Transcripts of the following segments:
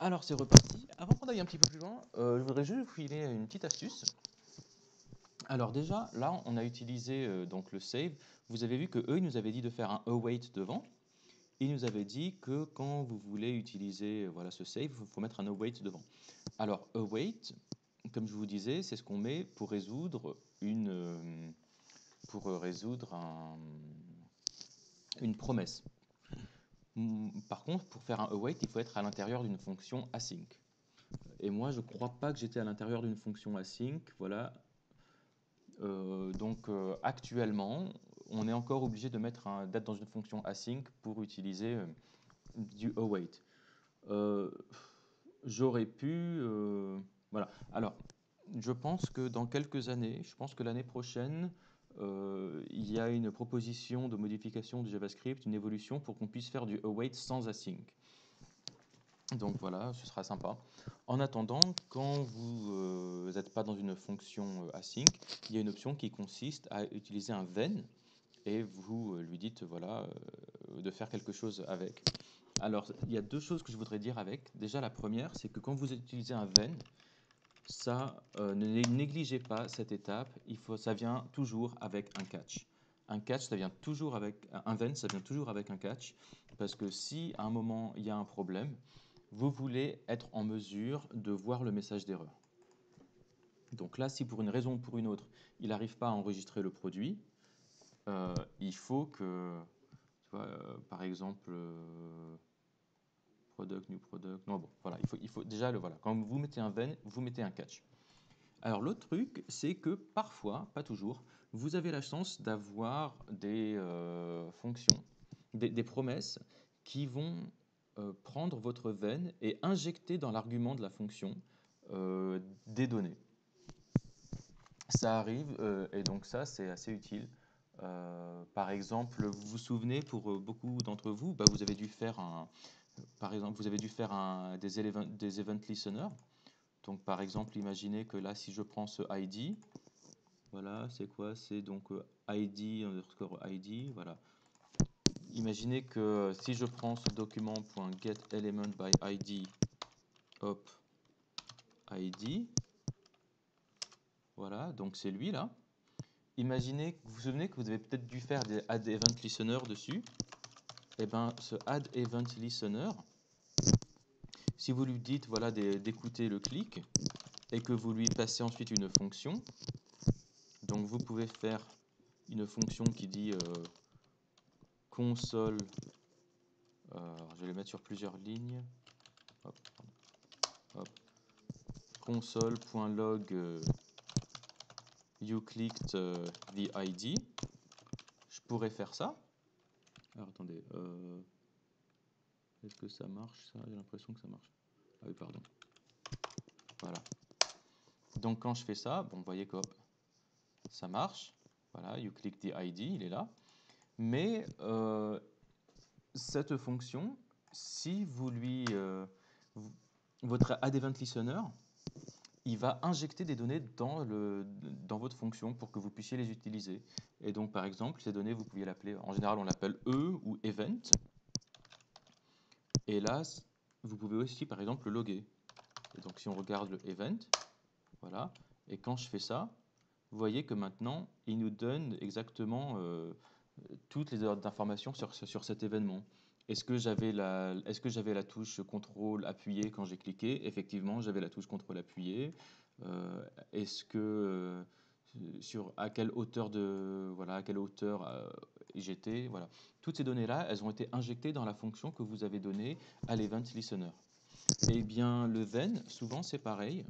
Alors c'est reparti. Avant qu'on aille un petit peu plus loin, je voudrais juste vous filer une petite astuce. Alors déjà, là, on a utilisé donc le save. Vous avez vu que eux, ils nous avaient dit de faire un await devant. Ils nous avaient dit que quand vous voulez utiliser voilà, ce save, il faut mettre un await devant. Alors await, comme je vous disais, c'est ce qu'on met pour résoudre une promesse. Par contre, pour faire un await, il faut être à l'intérieur d'une fonction async. Et moi, je ne crois pas que j'étais à l'intérieur d'une fonction async. Voilà. Actuellement, on est encore obligé de mettre un date dans une fonction async pour utiliser du await. Euh, J'aurais pu. Voilà. Alors, je pense que dans quelques années, je pense que l'année prochaine, il y a une proposition de modification du JavaScript, une évolution pour qu'on puisse faire du await sans async. Donc voilà, ce sera sympa. En attendant, quand vous n'êtes pas dans une fonction async, il y a une option qui consiste à utiliser un then et vous lui dites voilà de faire quelque chose avec. Alors, il y a deux choses que je voudrais dire avec. Déjà, la première, c'est que quand vous utilisez un then, ça, ne négligez pas cette étape. Ça vient toujours avec un catch. Un catch, ça vient toujours avec un then, ça vient toujours avec un catch, parce que si à un moment il y a un problème, vous voulez être en mesure de voir le message d'erreur. Donc là, si pour une raison ou pour une autre, il n'arrive pas à enregistrer le produit, il faut que, tu vois, par exemple, product, new product, non, bon, voilà, il faut déjà, voilà, quand vous mettez un then, vous mettez un catch. Alors l'autre truc, c'est que parfois, pas toujours, vous avez la chance d'avoir des fonctions, des promesses qui vont prendre votre veine et injecter dans l'argument de la fonction des données. Ça arrive et donc ça c'est assez utile. Par exemple, vous vous souvenez pour beaucoup d'entre vous, bah, vous avez dû faire par exemple, vous avez dû faire des event listeners. Donc par exemple, imaginez que là, si je prends ce ID, voilà, c'est quoi? C'est donc ID underscore ID, voilà. Imaginez que si je prends ce document.getElementById, hop, ID, voilà, donc c'est lui là. Imaginez, vous vous souvenez que vous avez peut-être dû faire des add event listener dessus. Et bien, ce add event listener, si vous lui dites voilà d'écouter le clic et que vous lui passez ensuite une fonction, donc vous pouvez faire une fonction qui dit console, je vais le mettre sur plusieurs lignes, hop, hop, console.log you clicked the ID. Je pourrais faire ça. Alors attendez, est-ce que ça marche ça? J'ai l'impression que ça marche. Ah oui, pardon. Voilà. Donc quand je fais ça, bon, vous voyez que ça marche. Voilà, you click the ID, il est là. Mais cette fonction, si vous lui... votre add event listener, il va injecter des données dans votre fonction pour que vous puissiez les utiliser. Et donc, par exemple, ces données, vous pouviez l'appeler, en général, on l'appelle E ou event. Et là, vous pouvez aussi, par exemple, le loguer. Et donc, si on regarde le event, voilà, et quand je fais ça, vous voyez que maintenant, il nous donne exactement toutes les informations sur cet événement. Est-ce que j'avais la touche contrôle appuyé quand j'ai cliqué? Effectivement, j'avais la touche contrôle appuyé. Est-ce que à quelle hauteur à quelle hauteur j'étais, voilà. Toutes ces données-là, elles ont été injectées dans la fonction que vous avez donnée à l'event listener. Eh bien, le then, souvent c'est pareil.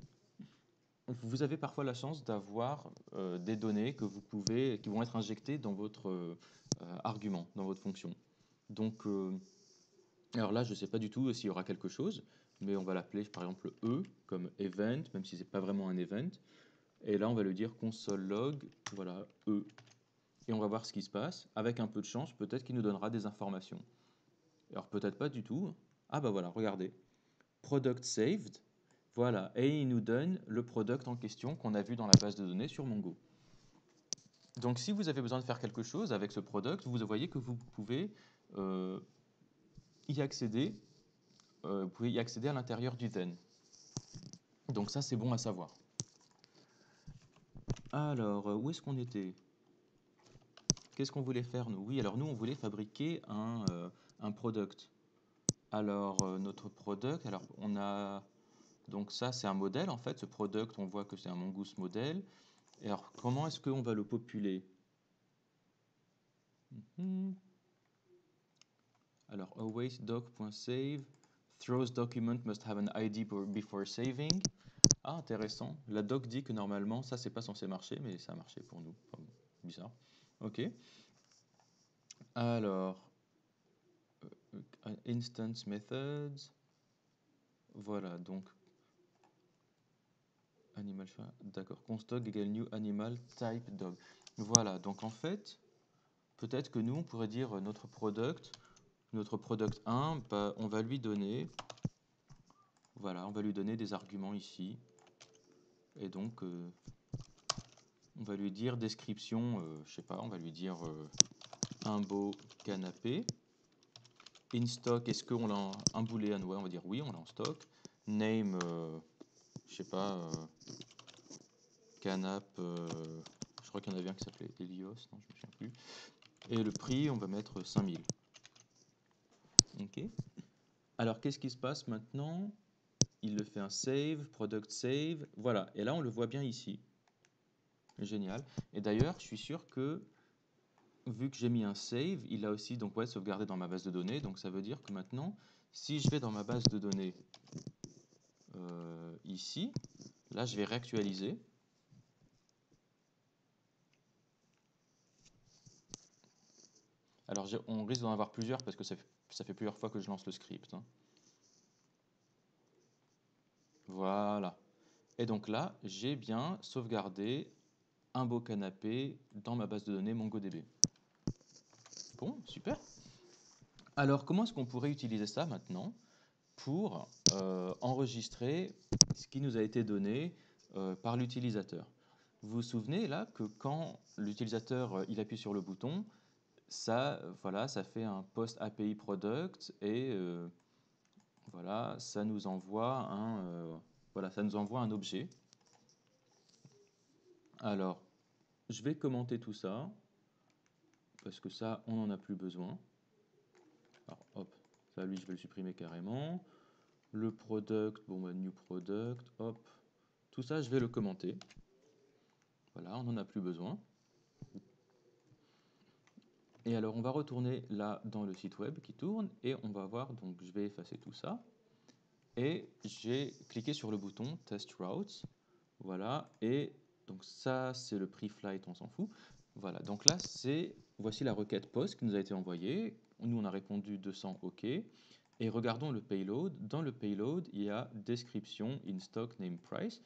Vous avez parfois la chance d'avoir des données qui vont être injectées dans votre argument, dans votre fonction. Donc, alors là, je ne sais pas du tout s'il y aura quelque chose, mais on va l'appeler par exemple E comme event, même si ce n'est pas vraiment un event. Et là, on va lui dire console log, voilà, E. Et on va voir ce qui se passe. Avec un peu de chance, peut-être qu'il nous donnera des informations. Alors peut-être pas du tout. Ah bah voilà, regardez. Product saved. Voilà, et il nous donne le product en question qu'on a vu dans la base de données sur Mongo. Donc si vous avez besoin de faire quelque chose avec ce product, vous voyez que vous pouvez y accéder vous pouvez y accéder à l'intérieur du then. Donc ça, c'est bon à savoir. Alors, où est-ce qu'on était? Qu'est-ce qu'on voulait faire, nous? Oui, alors nous, on voulait fabriquer un product. Alors, notre product, alors on a... Donc ça, c'est un modèle, en fait. Ce product, on voit que c'est un mongoose modèle. Et alors, comment est-ce qu'on va le populer? Alors, always doc.save, throws document must have an ID before saving. Ah, intéressant. La doc dit que normalement, ça, c'est pas censé marcher, mais ça a marché pour nous. Enfin, bon, bizarre. Ok. Alors, instance methods. Voilà, donc animal, d'accord. Const dog égale new animal type dog. Voilà, donc en fait, peut-être que nous, on pourrait dire notre product 1, bah, on va lui donner, voilà, on va lui donner des arguments ici. Et donc, on va lui dire description, je sais pas, on va lui dire un beau canapé. In stock, est-ce qu'on a un boolean? Ouais, on va dire oui, on l'a en stock. Name, je sais pas, canap, je crois qu'il y en avait un qui s'appelait Helios, non, je me souviens plus. Et le prix, on va mettre 5000. Ok. Alors, qu'est-ce qui se passe maintenant? Il le fait un save, product save, voilà. Et là, on le voit bien ici. Génial. Et d'ailleurs, je suis sûr que, vu que j'ai mis un save, il a aussi donc, ouais, sauvegardé dans ma base de données. Donc, ça veut dire que maintenant, si je vais dans ma base de données ici, là, je vais réactualiser. Alors, on risque d'en avoir plusieurs parce que ça fait plusieurs fois que je lance le script. Hein. Voilà. Et donc là, j'ai bien sauvegardé un beau canapé dans ma base de données MongoDB. Bon, super. Alors, comment est-ce qu'on pourrait utiliser ça maintenant pour enregistrer ce qui nous a été donné par l'utilisateur? Vous vous souvenez là que quand l'utilisateur il appuie sur le bouton, ça, voilà, ça fait un post API product et voilà, ça nous envoie un objet. Alors, je vais commenter tout ça parce que ça, on n'en a plus besoin. Alors, hop, ça, lui, je vais le supprimer carrément. Le product, bon, bah, new product, hop. Tout ça, je vais le commenter. Voilà, on n'en a plus besoin. Et alors, on va retourner là dans le site web qui tourne et on va voir, donc je vais effacer tout ça. Et j'ai cliqué sur le bouton Test Routes. Voilà, et donc ça, c'est le pre-flight, on s'en fout. Voilà, donc là, voici la requête POST qui nous a été envoyée. Nous, on a répondu 200 OK. Et regardons le payload. Dans le payload, il y a description, in stock, name, price.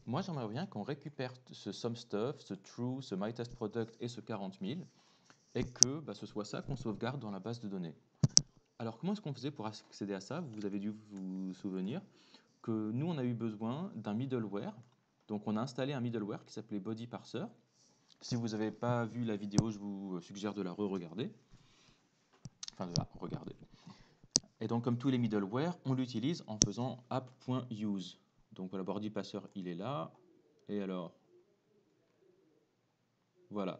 Moi, j'aimerais bien qu'on récupère ce some stuff, ce true, ce my test product et ce 40 000 et que bah, ce soit ça qu'on sauvegarde dans la base de données. Alors, comment est-ce qu'on faisait pour accéder à ça? Vous avez dû vous souvenir que nous, on a eu besoin d'un middleware. Donc, on a installé un middleware qui s'appelait Body Parser. Si vous n'avez pas vu la vidéo, je vous suggère de la re-regarder. Enfin, de la regarder. Et donc, comme tous les middleware, on l'utilise en faisant app.use. Donc, voilà, Body Parser, il est là. Et alors, voilà.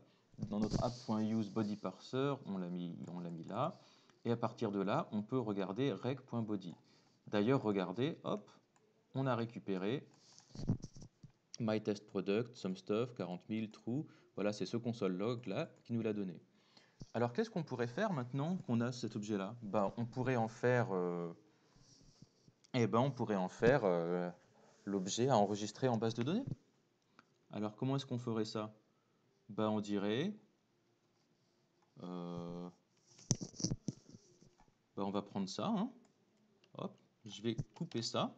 Dans notre app.use body parser, on l'a mis là. Et à partir de là, on peut regarder rec.body. D'ailleurs, regardez, hop, on a récupéré my test product, some stuff, 40 000, true. Voilà, c'est ce console log là qui nous l'a donné. Alors, qu'est-ce qu'on pourrait faire maintenant qu'on a cet objet-là? On pourrait en faire, l'objet à enregistrer en base de données. Alors, comment est-ce qu'on ferait ça? On dirait, on va prendre ça, hein. Hop, je vais couper ça,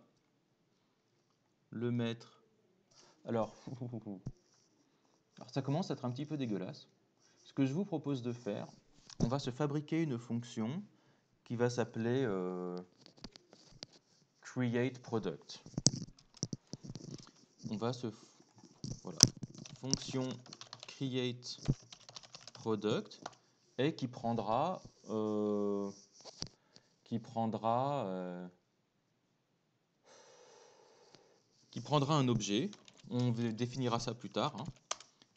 le mettre. Alors, alors, ça commence à être un petit peu dégueulasse. Ce que je vous propose de faire, on va se fabriquer une fonction qui va s'appeler create product. On va voilà, fonction create product et qui prendra qui prendra un objet, on définira ça plus tard, hein,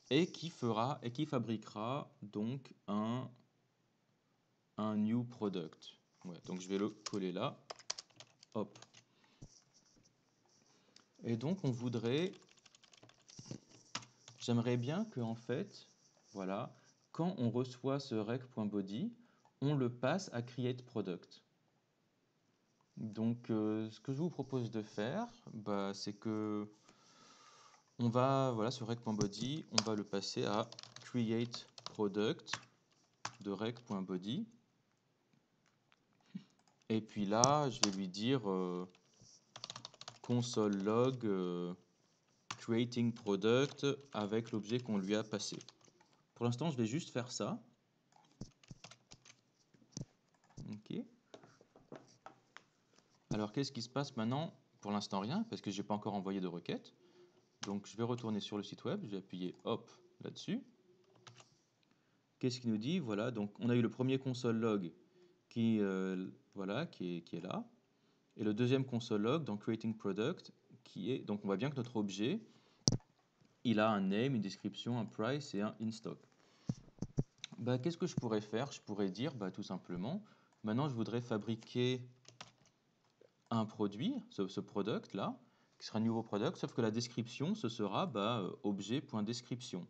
et qui fabriquera donc un new product. Ouais, donc je vais le coller là. Hop. Et donc on voudrait, j'aimerais bien que en fait, voilà, quand on reçoit ce rec.body, on le passe à create product. Donc ce que je vous propose de faire, bah, c'est que on va, voilà, ce rec.body, on va le passer à create product de rec.body. Et puis là, je vais lui dire console log creating product avec l'objet qu'on lui a passé. Pour l'instant, je vais juste faire ça. Ok. Alors, qu'est-ce qui se passe maintenant? Pour l'instant, rien, parce que je n'ai pas encore envoyé de requête. Donc, je vais retourner sur le site web. Je vais appuyer hop là-dessus. Qu'est-ce qu'il nous dit? Voilà, donc on a eu le premier console log qui, voilà, qui est là. Et le deuxième console log dans creating product qui est, donc on voit bien que notre objet, il a un name, une description, un price et un in stock. Bah, qu'est-ce que je pourrais faire? Je pourrais dire bah, tout simplement, maintenant je voudrais fabriquer un produit, ce product là, qui sera un nouveau product, sauf que la description, ce sera bah, objet.description.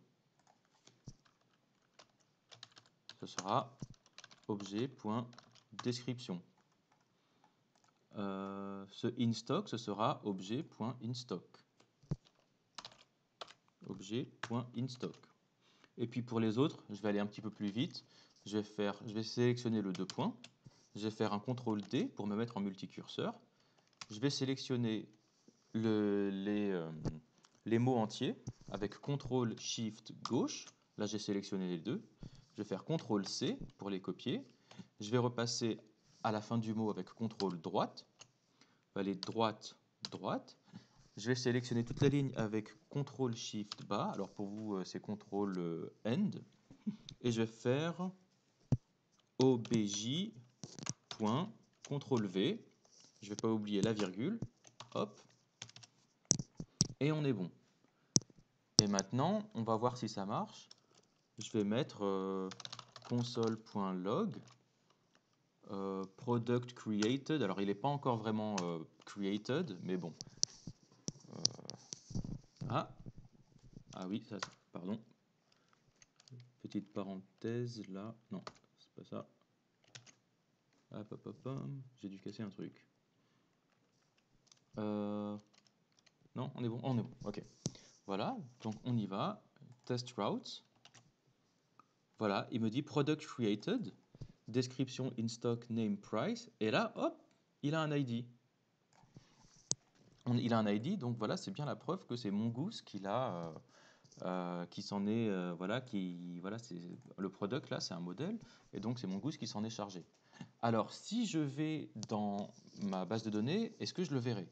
Ce sera objet.description. Ce in-stock, ce sera objet.instock. Objet.instock. Et puis pour les autres, je vais aller un petit peu plus vite. Je vais sélectionner le 2 points. Je vais faire un CTRL D pour me mettre en multicurseur. Je vais sélectionner les mots entiers avec CTRL SHIFT gauche. Là, j'ai sélectionné les deux. Je vais faire CTRL C pour les copier. Je vais repasser à la fin du mot avec CTRL droite. Je vais aller droite, droite. Je vais sélectionner toute la ligne avec CTRL SHIFT bas. Alors pour vous, c'est CTRL END. Et je vais faire obj. CTRL V. Je ne vais pas oublier la virgule. Hop. Et on est bon. Et maintenant, on va voir si ça marche. Je vais mettre console.log product created. Alors, il n'est pas encore vraiment created, mais bon. Ah oui, ça, pardon. Petite parenthèse là. Non, c'est pas ça. Hop, hop, hop, hop. J'ai dû casser un truc. Non, on est bon. On est bon. Ok. Voilà. Donc on y va. Test routes. Voilà. Il me dit product created. Description in stock name price. Et là, hop, il a un ID. Il a un ID. Donc voilà, c'est bien la preuve que c'est Mongoose qui l'a. Qui s'en est, voilà, c'est le product là, c'est un modèle, et donc c'est Mongoose qui s'en est chargé. Alors, si je vais dans ma base de données, est-ce que je le verrai?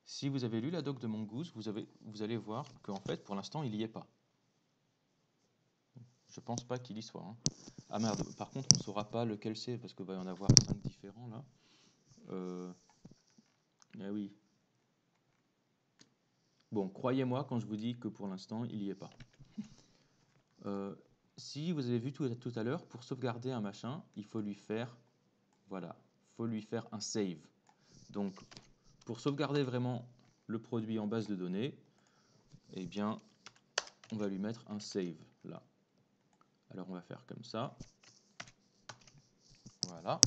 Si vous avez lu la doc de Mongoose, vous allez voir qu'en fait, pour l'instant, il n'y est pas. Je pense pas qu'il y soit. Hein. Ah merde, par contre, on ne saura pas lequel c'est, parce qu'il va y en avoir 5 différents là. Ah oui. Bon, croyez-moi quand je vous dis que pour l'instant, il n'y est pas. Si vous avez vu tout à l'heure, pour sauvegarder un machin, il faut lui faire, voilà, faut lui faire un save. Donc, pour sauvegarder vraiment le produit en base de données, eh bien, on va lui mettre un save là. Alors, on va faire comme ça. Voilà.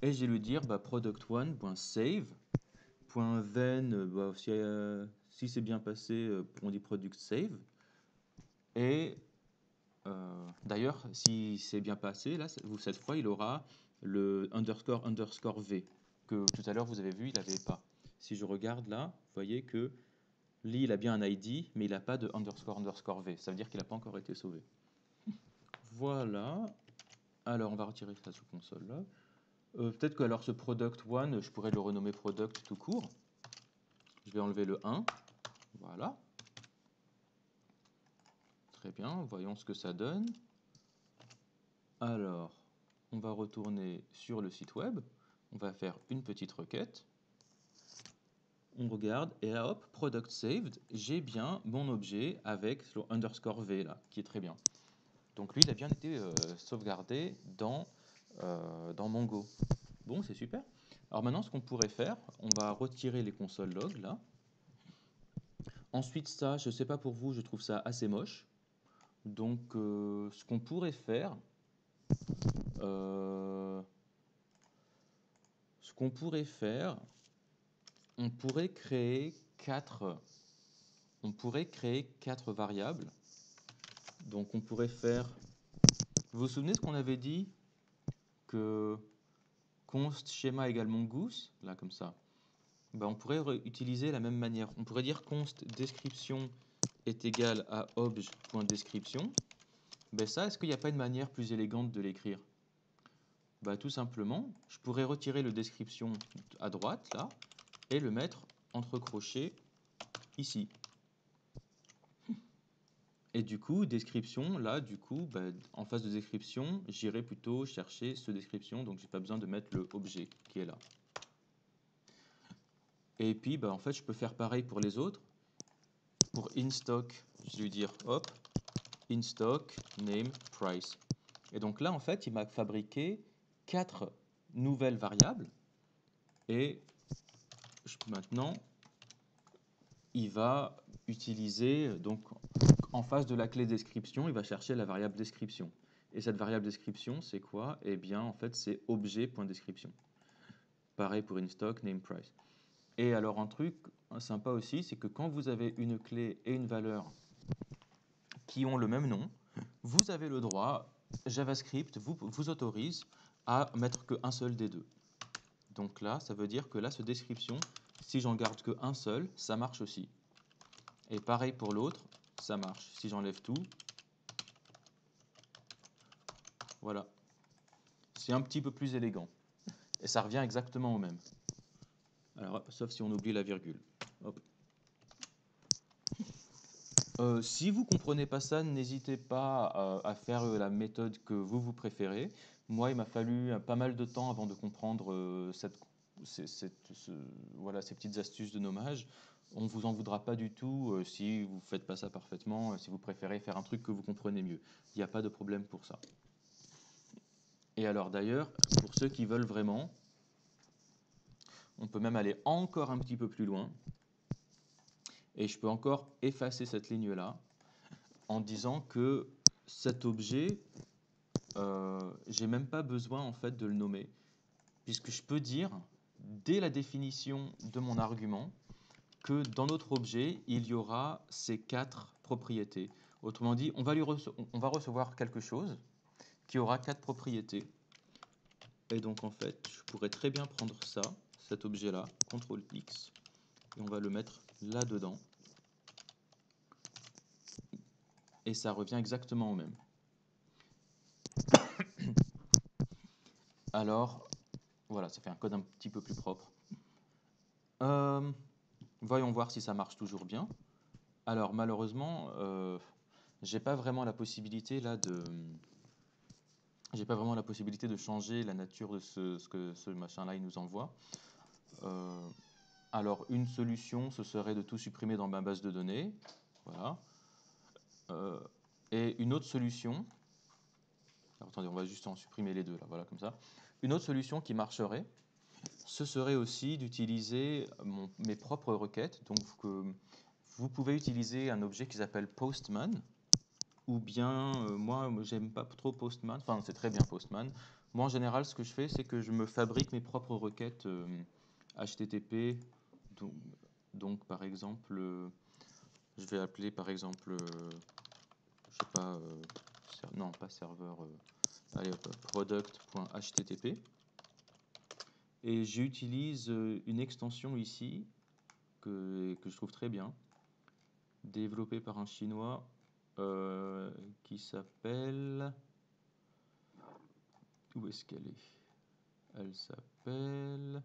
Et je vais lui dire bah, product1.save.then, bah, si c'est bien passé, on dit product save. Et d'ailleurs, si c'est bien passé, là, cette fois, il aura le underscore V, que tout à l'heure, vous avez vu, il n'avait pas. Si je regarde là, vous voyez que Lee, il a bien un ID, mais il n'a pas de underscore V. Ça veut dire qu'il n'a pas encore été sauvé. Voilà. Alors, on va retirer ça sous console là. Peut-être que alors ce product 1, je pourrais le renommer product tout court. Je vais enlever le 1. Voilà. Très bien, voyons ce que ça donne. Alors, on va retourner sur le site web. On va faire une petite requête. On regarde, et là, hop, product saved, j'ai bien mon objet avec le underscore V là, qui est très bien. Donc lui, il a bien été sauvegardé dans Mongo. Bon, c'est super. Alors maintenant, ce qu'on pourrait faire, on va retirer les consoles log là. Ensuite, ça, je ne sais pas pour vous, je trouve ça assez moche. Donc, ce qu'on pourrait faire, euh, on pourrait créer quatre variables. Donc, on pourrait faire. Vous vous souvenez ce qu'on avait dit que const schéma égale mongoose, là comme ça. Ben, on pourrait utiliser la même manière. On pourrait dire const description est égal à obj.description. Ben ça, est-ce qu'il n'y a pas une manière plus élégante de l'écrire? Ben, tout simplement, je pourrais retirer le description à droite, là, et le mettre entre crochets ici. Et du coup, description, là, du coup, ben, en face de description, j'irai plutôt chercher ce description, donc j'ai pas besoin de mettre le objet qui est là. Et puis, ben, en fait, je peux faire pareil pour les autres. Pour inStock, je vais lui dire, hop, inStock, name, price. Et donc là, en fait, il m'a fabriqué 4 nouvelles variables. Et maintenant, il va utiliser, donc en face de la clé description, il va chercher la variable description. Et cette variable description, c'est quoi? Eh bien, en fait, c'est objet.description. Pareil pour inStock, name, price. Et alors, un truc sympa aussi, c'est que quand vous avez une clé et une valeur qui ont le même nom, vous avez le droit, JavaScript vous autorise à mettre qu'un seul des deux. Donc là, ça veut dire que là, ce description, si j'en garde qu'un seul, ça marche aussi. Et pareil pour l'autre, ça marche. Si j'enlève tout, voilà. C'est un petit peu plus élégant. Et ça revient exactement au même. Alors, sauf si on oublie la virgule. Hop. Si vous ne comprenez pas ça, n'hésitez pas à faire la méthode que vous préférez. Moi, il m'a fallu pas mal de temps avant de comprendre voilà, ces petites astuces de nommage. On ne vous en voudra pas du tout si vous ne faites pas ça parfaitement, si vous préférez faire un truc que vous comprenez mieux. Il n'y a pas de problème pour ça. Et alors d'ailleurs, pour ceux qui veulent vraiment, on peut même aller encore un petit peu plus loin. Et je peux encore effacer cette ligne-là en disant que cet objet, j'ai même pas besoin en fait de le nommer, puisque je peux dire dès la définition de mon argument que dans notre objet, il y aura ces 4 propriétés. Autrement dit, on va recevoir quelque chose qui aura 4 propriétés. Et donc en fait, je pourrais très bien prendre ça, cet objet-là, CTRL-X, et on va le mettre là-dedans. Et ça revient exactement au même. Alors, voilà, ça fait un code un petit peu plus propre. Voyons voir si ça marche toujours bien. Alors, malheureusement, j'ai pas vraiment la possibilité là j'ai pas vraiment la possibilité de changer la nature de ce que ce machin-là il nous envoie. Alors, une solution, ce serait de tout supprimer dans ma base de données. Voilà. Et une autre solution, alors, attendez, on va juste en supprimer les deux là, voilà comme ça. Une autre solution qui marcherait, ce serait aussi d'utiliser mes propres requêtes. Donc, vous pouvez utiliser un objet qui s'appelle Postman, ou bien, moi, j'aime pas trop Postman, enfin, c'est très bien Postman. Moi, en général, ce que je fais, c'est que je me fabrique mes propres requêtes HTTP. Donc, par exemple, je vais appeler, par exemple, je sais pas, non, pas serveur, allez, product.http. Et j'utilise une extension ici que je trouve très bien, développée par un Chinois qui s'appelle... Où est-ce qu'elle est? Elle s'appelle...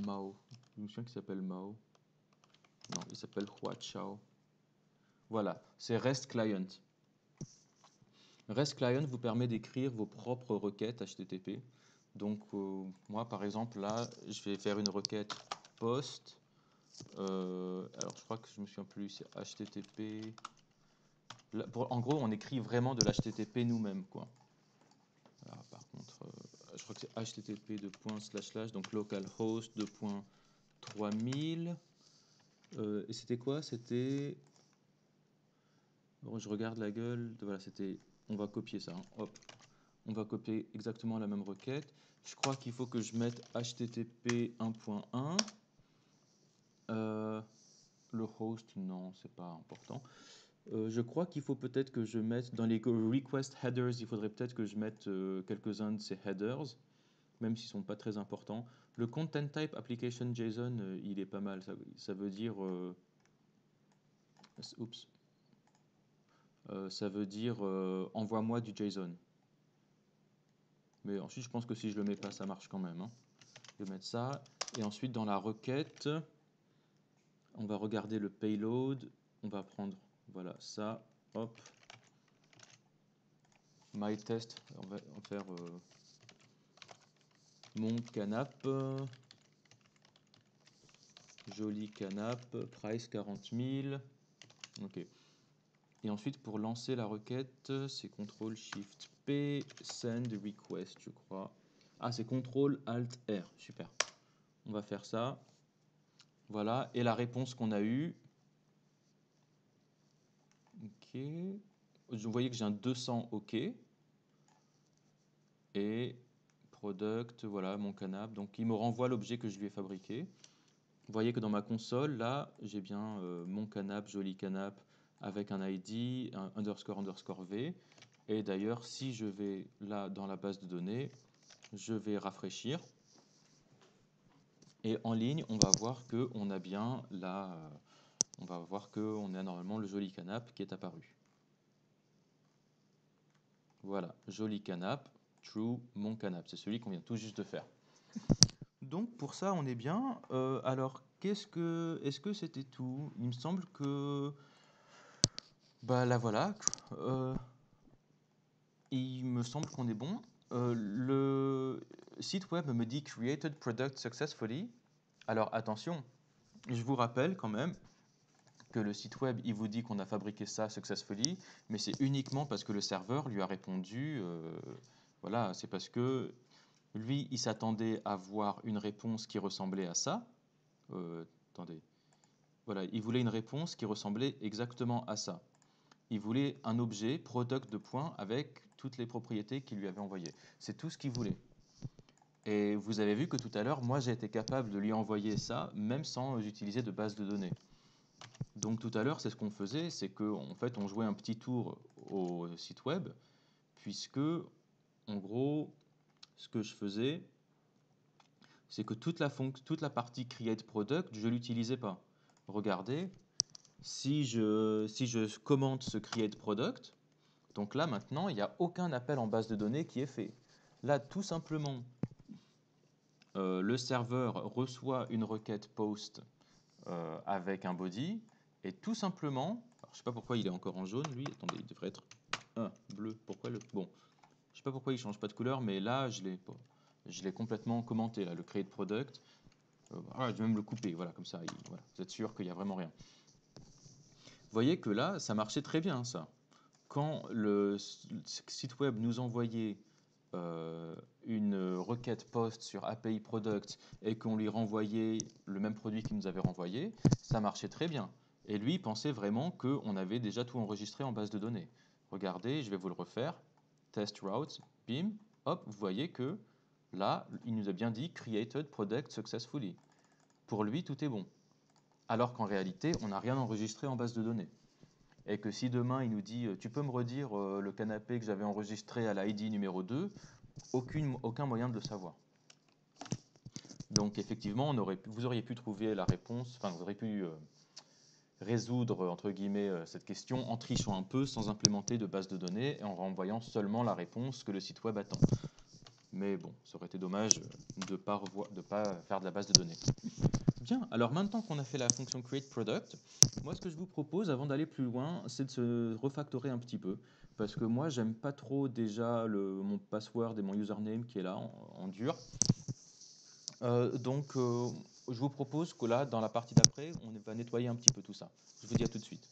Mao. Je me souviens qu'il s'appelle Mao. Non, il s'appelle Hua Chao. Voilà, c'est REST Client. REST Client vous permet d'écrire vos propres requêtes HTTP. Donc moi par exemple là, je vais faire une requête post. Alors je crois que je me souviens plus, c'est HTTP. Là, en gros, on écrit vraiment de l'HTTP nous-mêmes, quoi. Alors, par contre, je crois que c'est HTTP donc localhost 2.3000. Et c'était quoi? C'était... Bon, je regarde la gueule. Voilà, c'était... On va copier ça, hein. Hop. On va copier exactement la même requête. Je crois qu'il faut que je mette HTTP 1.1. Le host, non, c'est pas important. Je crois qu'il faut peut-être que je mette dans les request headers, il faudrait peut-être que je mette quelques-uns de ces headers, même s'ils sont pas très importants. Le content type application JSON, il est pas mal. Ça veut dire, oups, ça veut dire envoie-moi du JSON. Mais ensuite, je pense que si je le mets pas, ça marche quand même, hein. Je vais mettre ça. Et ensuite, dans la requête, on va regarder le payload. On va prendre, voilà, ça. Hop. My test. On va en faire mon canap. Joli canap. Price 40 000. Ok. Et ensuite, pour lancer la requête, c'est CTRL-SHIFT-P, send request, je crois. Ah, c'est CTRL-ALT-R. Super. On va faire ça. Voilà. Et la réponse qu'on a eue. Ok. Vous voyez que j'ai un 200 OK. Et product, voilà, mon canap. Donc, il me renvoie l'objet que je lui ai fabriqué. Vous voyez que dans ma console, là, j'ai bien mon canap, joli canap, avec un ID, un underscore V. Et d'ailleurs, si je vais là dans la base de données, je vais rafraîchir. Et en ligne, on va voir que on a bien là, on va voir que on a normalement le joli canap qui est apparu. Voilà, joli canap, true, mon canap. C'est celui qu'on vient tout juste de faire. Donc pour ça, on est bien. Alors, est-ce que c'était tout? Il me semble que, bah là voilà. Il me semble qu'on est bon. Le site web me dit created product successfully. Alors attention, je vous rappelle quand même que le site web, il vous dit qu'on a fabriqué ça successfully, mais c'est uniquement parce que le serveur lui a répondu. Voilà, c'est parce que lui, il s'attendait à voir une réponse qui ressemblait à ça. Attendez. Voilà, il voulait une réponse qui ressemblait exactement à ça. Il voulait un objet product de points avec toutes les propriétés qu'il lui avait envoyées. C'est tout ce qu'il voulait. Et vous avez vu que tout à l'heure, moi, j'ai été capable de lui envoyer ça, même sans utiliser de base de données. Donc tout à l'heure, c'est ce qu'on faisait, c'est qu'en fait, on jouait un petit tour au site web, puisque, en gros, ce que je faisais, c'est que toute la partie create product, je ne l'utilisais pas. Regardez, si je commente ce create product, donc là maintenant, il n'y a aucun appel en base de données qui est fait. Là, tout simplement, le serveur reçoit une requête post avec un body, et tout simplement, alors, je ne sais pas pourquoi il est encore en jaune, lui, attendez, il devrait être bleu. Pourquoi le... Bon, je ne sais pas pourquoi il ne change pas de couleur, mais là, je l'ai complètement commenté, là, le create product. Voilà, je vais même le couper, voilà, comme ça, voilà, vous êtes sûr qu'il n'y a vraiment rien. Vous voyez que là, ça marchait très bien, ça. Quand le site web nous envoyait une requête post sur API Product et qu'on lui renvoyait le même produit qu'il nous avait renvoyé, ça marchait très bien. Et lui, il pensait vraiment qu'on avait déjà tout enregistré en base de données. Regardez, je vais vous le refaire. Test routes, bim, hop, vous voyez que là, il nous a bien dit Created Product Successfully. Pour lui, tout est bon. Alors qu'en réalité, on n'a rien enregistré en base de données. Et que si demain il nous dit tu peux me redire le canapé que j'avais enregistré à l'ID numéro 2, aucun moyen de le savoir. Donc effectivement, vous auriez pu trouver la réponse, enfin vous auriez pu résoudre entre guillemets cette question en trichant un peu sans implémenter de base de données et en renvoyant seulement la réponse que le site web attend. Mais bon, ça aurait été dommage de pas faire de la base de données. Bien, alors maintenant qu'on a fait la fonction create product, moi ce que je vous propose avant d'aller plus loin, c'est de se refactorer un petit peu. Parce que moi j'aime pas trop déjà mon password et mon username qui est là en dur. Donc je vous propose que là, dans la partie d'après, on va nettoyer un petit peu tout ça. Je vous dis à tout de suite.